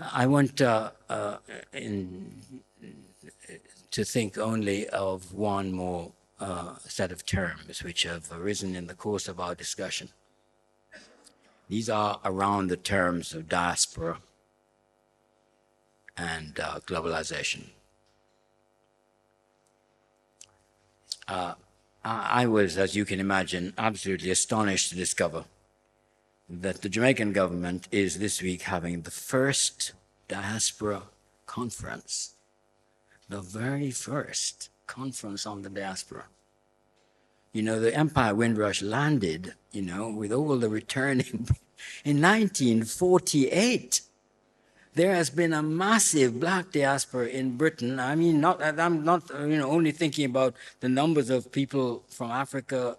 I want to think only of one more set of terms which have arisen in the course of our discussion. These are around the terms of diaspora and globalization. I was, as you can imagine, absolutely astonished to discover that the Jamaican government is this week having the first diaspora conference, the very first conference on the diaspora. You know, the Empire Windrush landed, you know, with all the returning in 1948. There has been a massive black diaspora in Britain. I mean, I'm not only thinking about the numbers of people from Africa,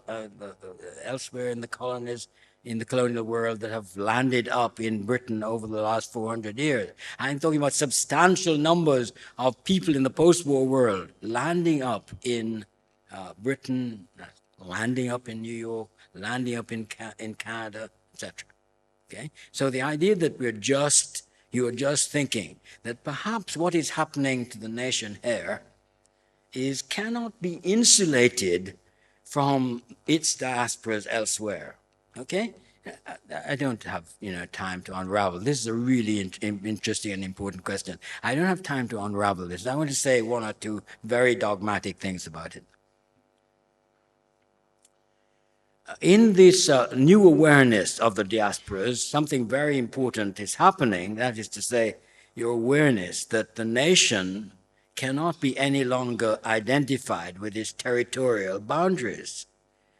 elsewhere in the colonies, in the colonial world that have landed up in Britain over the last 400 years. I'm talking about substantial numbers of people in the post-war world landing up in Britain, landing up in New York, landing up in Canada, etc. Okay? So the idea that you are just thinking that perhaps what is happening to the nation here cannot be insulated from its diasporas elsewhere. Okay? I don't have time to unravel. This is a really interesting and important question. I don't have time to unravel this. I want to say one or two very dogmatic things about it. In this new awareness of the diasporas, something very important is happening. That is to say, your awareness that the nation cannot be any longer identified with its territorial boundaries.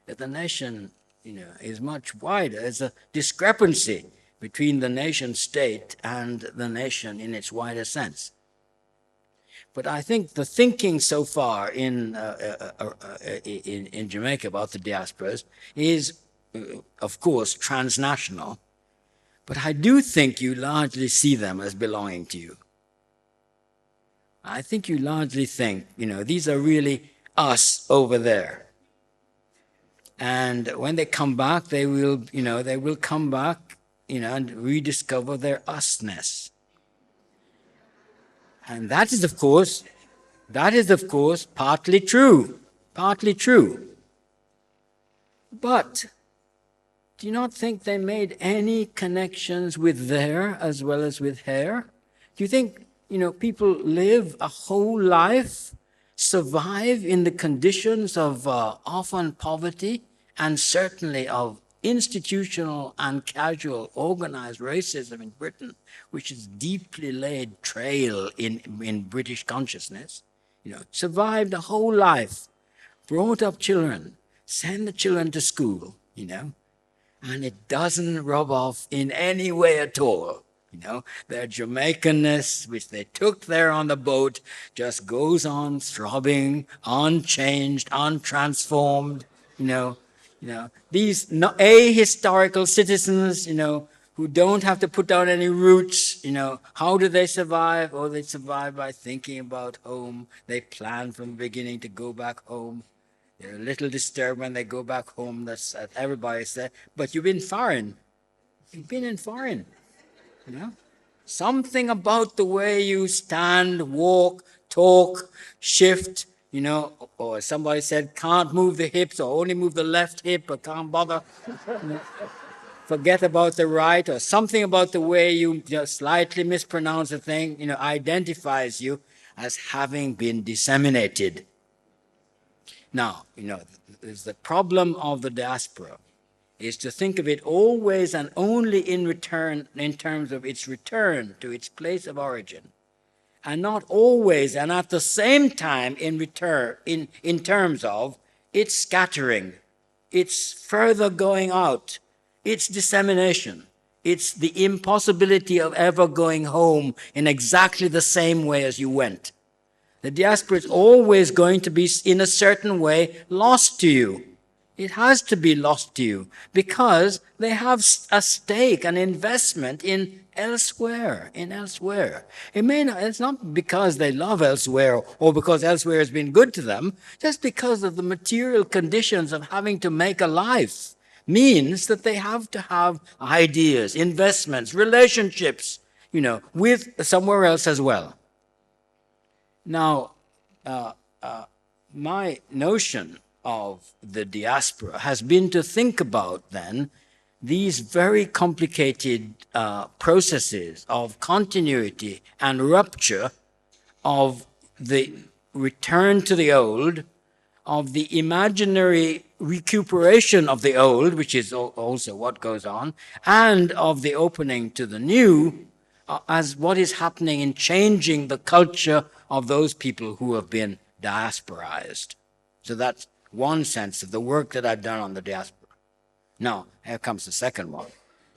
That the nation, is much wider. There's a discrepancy between the nation state and the nation in its wider sense. But I think the thinking so far in Jamaica about the diasporas is, of course, transnational. But I do think you largely see them as belonging to you. I think you largely think, these are really us over there. And when they come back, they will come back, and rediscover their usness. And that is, of course, partly true. But do you not think they made any connections with there as well as with here? Do you think, people live a whole life, survive in the conditions of often poverty and certainly of institutional and casual organized racism in Britain, which is deeply laid trail in British consciousness, survived a whole life, brought up children, send the children to school, and it doesn't rub off in any way at all. Their Jamaicanness, which they took there on the boat, just goes on throbbing, unchanged, untransformed, these ahistorical citizens, who don't have to put down any roots, how do they survive? Oh, they survive by thinking about home. They plan from the beginning to go back home. They're a little disturbed when they go back home. That's everybody said. But you've been foreign. You've been in foreign. Something about the way you stand, walk, talk, shift, or somebody said, can't move the hips or only move the left hip or can't bother. Forget about the right, or something about the way you just slightly mispronounce a thing, identifies you as having been disseminated. Now, there's the problem of the diaspora is to think of it always and only in terms of its return to its place of origin, and not always and at the same time in terms of its scattering, its further going out, its dissemination. It's the impossibility of ever going home in exactly the same way as you went. The diaspora is always going to be, in a certain way, lost to you. It has to be lost to you because they have a stake, an investment in elsewhere. It's not because they love elsewhere or because elsewhere has been good to them, just because of the material conditions of having to make a life means that they have to have ideas, investments, relationships, with somewhere else as well. Now, my notion of the diaspora has been to think about then these very complicated processes of continuity and rupture, of the return to the old, of the imaginary recuperation of the old, which is also what goes on, and of the opening to the new, as what is happening in changing the culture of those people who have been diasporized. So that's one sense of the work that I've done on the diaspora. Now, here comes the second one.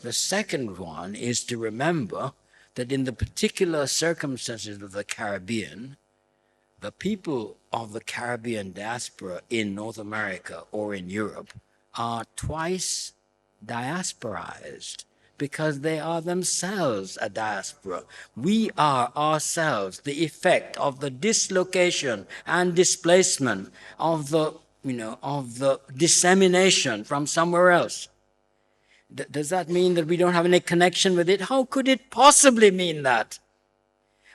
The second one is to remember that in the particular circumstances of the Caribbean, the people of the Caribbean diaspora in North America or in Europe are twice diasporized because they are themselves a diaspora. We are ourselves the effect of the dislocation and displacement of the, of the dissemination from somewhere else. Does that mean that we don't have any connection with it? How could it possibly mean that?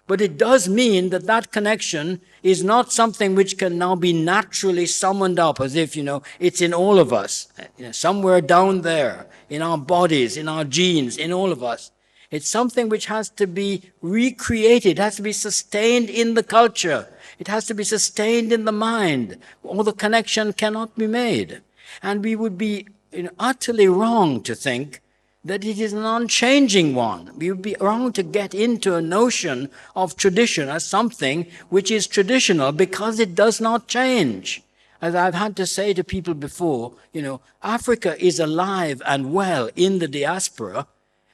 But it does mean that that connection is not something which can now be naturally summoned up as if, it's in all of us, somewhere down there, in our bodies, in our genes, in all of us. It's something which has to be recreated, it has to be sustained in the culture, it has to be sustained in the mind, or the connection cannot be made. And we would be utterly wrong to think that it is an unchanging one. We would be wrong to get into a notion of tradition as something which is traditional because it does not change. As I've had to say to people before, Africa is alive and well in the diaspora,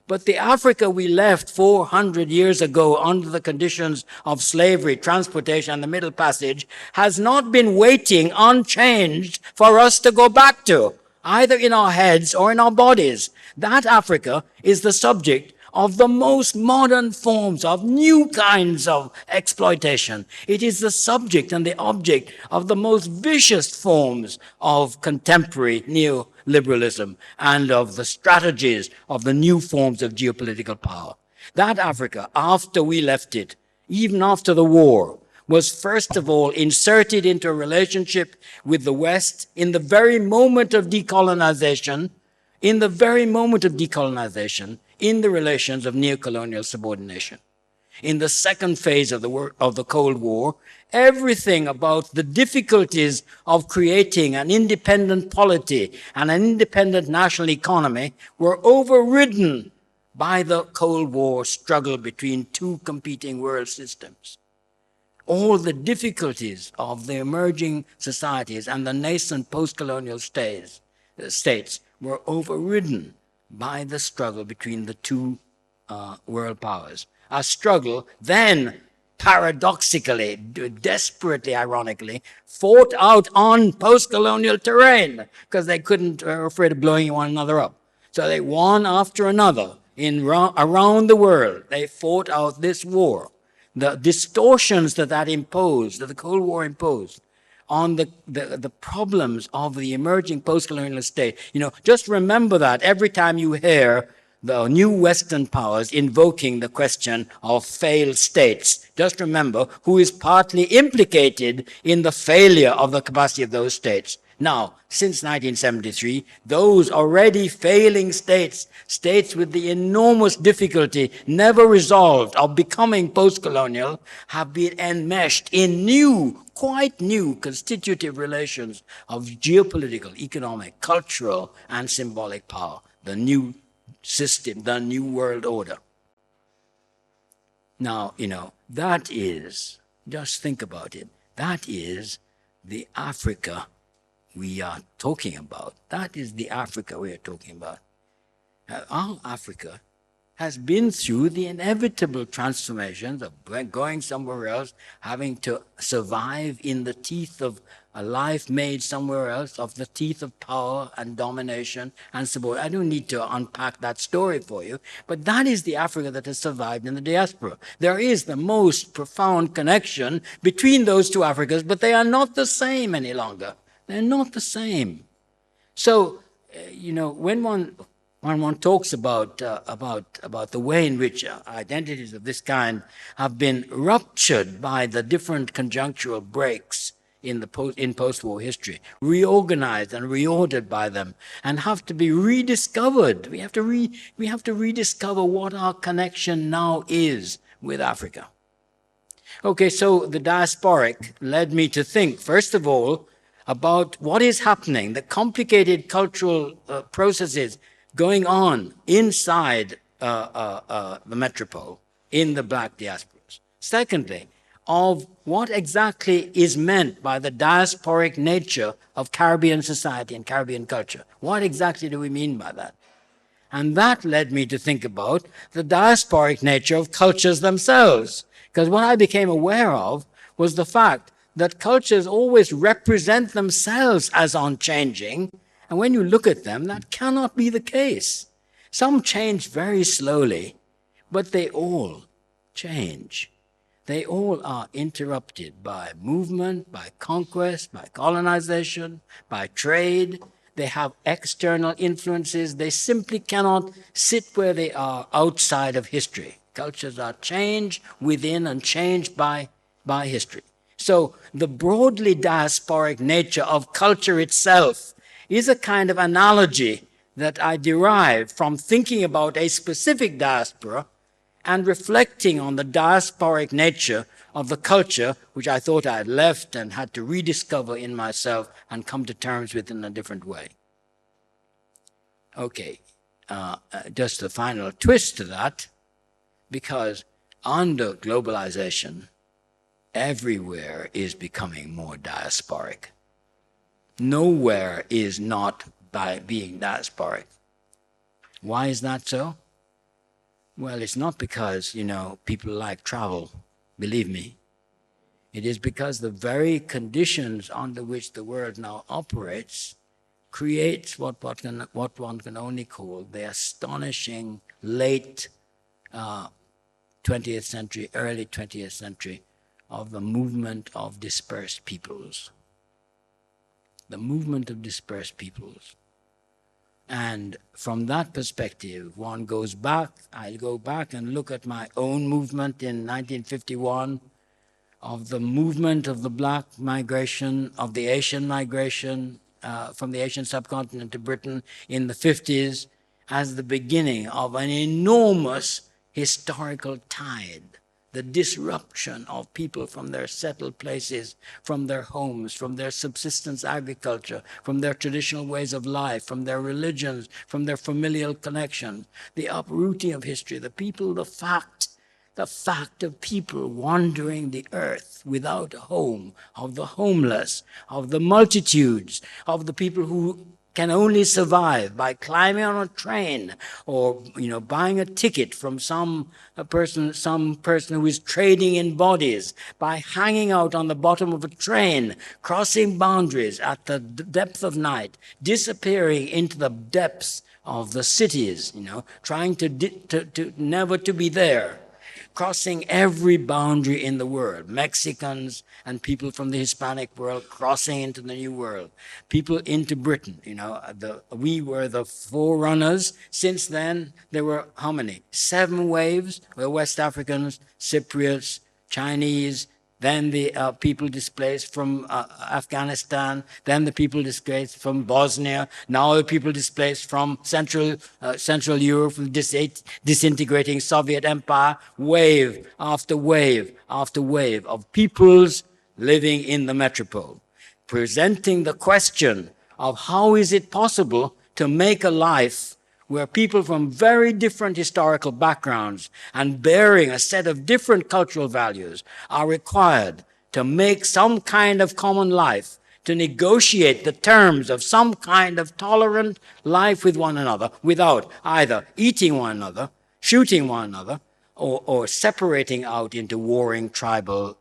but the Africa we left 400 years ago under the conditions of slavery, transportation, and the Middle Passage has not been waiting unchanged for us to go back to, either in our heads or in our bodies. That Africa is the subject of the most modern forms of new kinds of exploitation. It is the subject and the object of the most vicious forms of contemporary neoliberalism and of the strategies of the new forms of geopolitical power. That Africa, after we left it, even after the war, was first of all inserted into a relationship with the West in the very moment of decolonization, in the relations of neocolonial subordination. In the second phase of the Cold War, everything about the difficulties of creating an independent polity and an independent national economy were overridden by the Cold War struggle between two competing world systems. All the difficulties of the emerging societies and the nascent post-colonial states were overridden by the struggle between the two world powers. A struggle then, paradoxically, desperately ironically, fought out on post-colonial terrain because they were afraid of blowing one another up. So they one after another around the world. They fought out this war. The distortions that imposed, that the Cold War imposed on the problems of the emerging post-colonial state. Just remember that every time you hear the new Western powers invoking the question of failed states, just remember who is partly implicated in the failure of the capacity of those states. Now, since 1973, those already failing states with the enormous difficulty never resolved of becoming post-colonial, have been enmeshed in quite new constitutive relations of geopolitical, economic, cultural, and symbolic power. The new system, the new world order. Now, that is, just think about it, that is the Africa we are talking about. That is the Africa we are talking about. Our Africa has been through the inevitable transformations of going somewhere else, having to survive in the teeth of a life made somewhere else, of the teeth of power and domination and support. I don't need to unpack that story for you, but that is the Africa that has survived in the diaspora. There is the most profound connection between those two Africas, but they are not the same any longer. They're not the same. So, when one when one talks about the way in which identities of this kind have been ruptured by the different conjunctural breaks in post-war history, reorganized and reordered by them, and have to be rediscovered. We have to rediscover what our connection now is with Africa. Okay, so the diasporic led me to think, first of all, about what is happening, the complicated cultural processes going on inside the metropole, in the black diasporas. Secondly, of what exactly is meant by the diasporic nature of Caribbean society and Caribbean culture. What exactly do we mean by that? And that led me to think about the diasporic nature of cultures themselves. Because what I became aware of was the fact that cultures always represent themselves as unchanging, and when you look at them, that cannot be the case. Some change very slowly, but they all change. They all are interrupted by movement, by conquest, by colonization, by trade. They have external influences. They simply cannot sit where they are outside of history. Cultures are changed within and changed by history. So the broadly diasporic nature of culture itself is a kind of analogy that I derive from thinking about a specific diaspora and reflecting on the diasporic nature of the culture which I thought I had left and had to rediscover in myself and come to terms with in a different way. Okay, just the final twist to that, because under globalization, everywhere is becoming more diasporic. Nowhere is not by being diasporic. Why is that so? Well, it's not because, people like travel, believe me. It is because the very conditions under which the world now operates creates what one can only call the astonishing late 20th century, early 20th century of the movement of dispersed peoples. The movement of dispersed peoples. And from that perspective, one goes back, I'll go back and look at my own movement in 1951, of the movement of the black migration, of the Asian migration from the Asian subcontinent to Britain in the 50s, as the beginning of an enormous historical tide. The disruption of people from their settled places, from their homes, from their subsistence agriculture, from their traditional ways of life, from their religions, from their familial connections, the uprooting of history, the people, the fact of people wandering the earth without a home, of the homeless, of the multitudes, of the people who can only survive by climbing on a train or buying a ticket from some person who is trading in bodies, by hanging out on the bottom of a train, crossing boundaries at the depth of night, disappearing into the depths of the cities, trying to never to be there. Crossing every boundary in the world. Mexicans and people from the Hispanic world crossing into the New World. People into Britain, we were the forerunners. Since then, there were how many? 7 waves were West Africans, Cypriots, Chinese, then the people displaced from Afghanistan, then the people displaced from Bosnia, now the people displaced from Central Europe, from the disintegrating Soviet Empire, wave after wave after wave of peoples living in the metropole, presenting the question of how is it possible to make a life where people from very different historical backgrounds and bearing a set of different cultural values are required to make some kind of common life, to negotiate the terms of some kind of tolerant life with one another without either eating one another, shooting one another, or separating out into warring tribal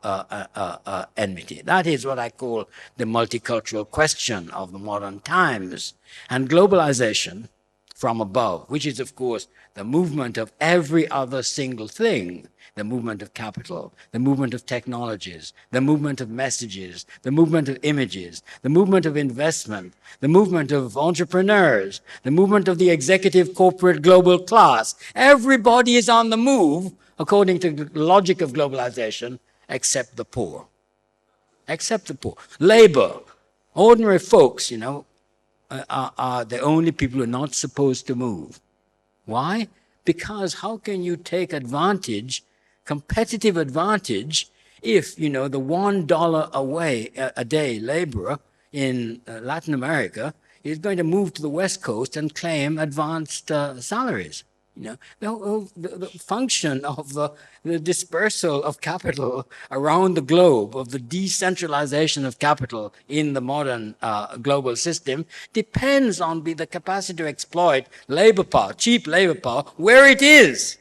enmity. That is what I call the multicultural question of the modern times. And globalization from above, which is, of course, the movement of every other single thing, the movement of capital, the movement of technologies, the movement of messages, the movement of images, the movement of investment, the movement of entrepreneurs, the movement of the executive corporate global class. Everybody is on the move, according to the logic of globalization, except the poor. Except the poor. Labor, ordinary folks, are the only people who are not supposed to move. Why? Because how can you take advantage, competitive advantage, if, the $1 a day laborer in Latin America is going to move to the West Coast and claim advanced salaries? The function of the dispersal of capital around the globe, of the decentralization of capital in the modern global system, depends on the capacity to exploit labor power, cheap labor power, where it is.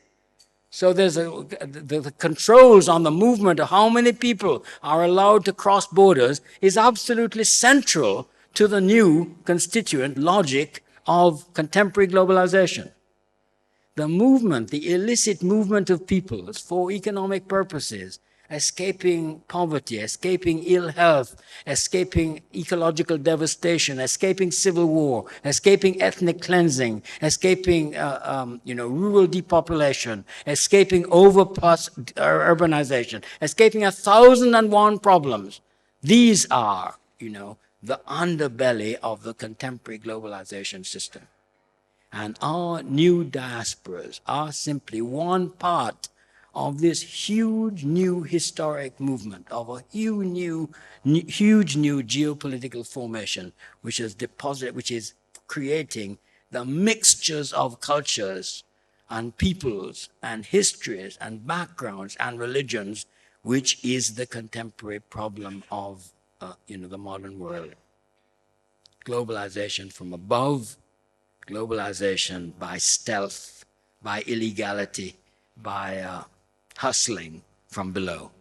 So there's the controls on the movement of how many people are allowed to cross borders is absolutely central to the new constituent logic of contemporary globalization. The movement, the illicit movement of peoples for economic purposes, escaping poverty, escaping ill health, escaping ecological devastation, escaping civil war, escaping ethnic cleansing, escaping rural depopulation, escaping urbanization, escaping 1,001 problems. These are, the underbelly of the contemporary globalization system. And our new diasporas are simply one part of this huge new historic movement, of a huge new geopolitical formation, which is creating the mixtures of cultures and peoples and histories and backgrounds and religions, which is the contemporary problem of the modern world. Globalization from above, globalization by stealth, by illegality, by hustling from below.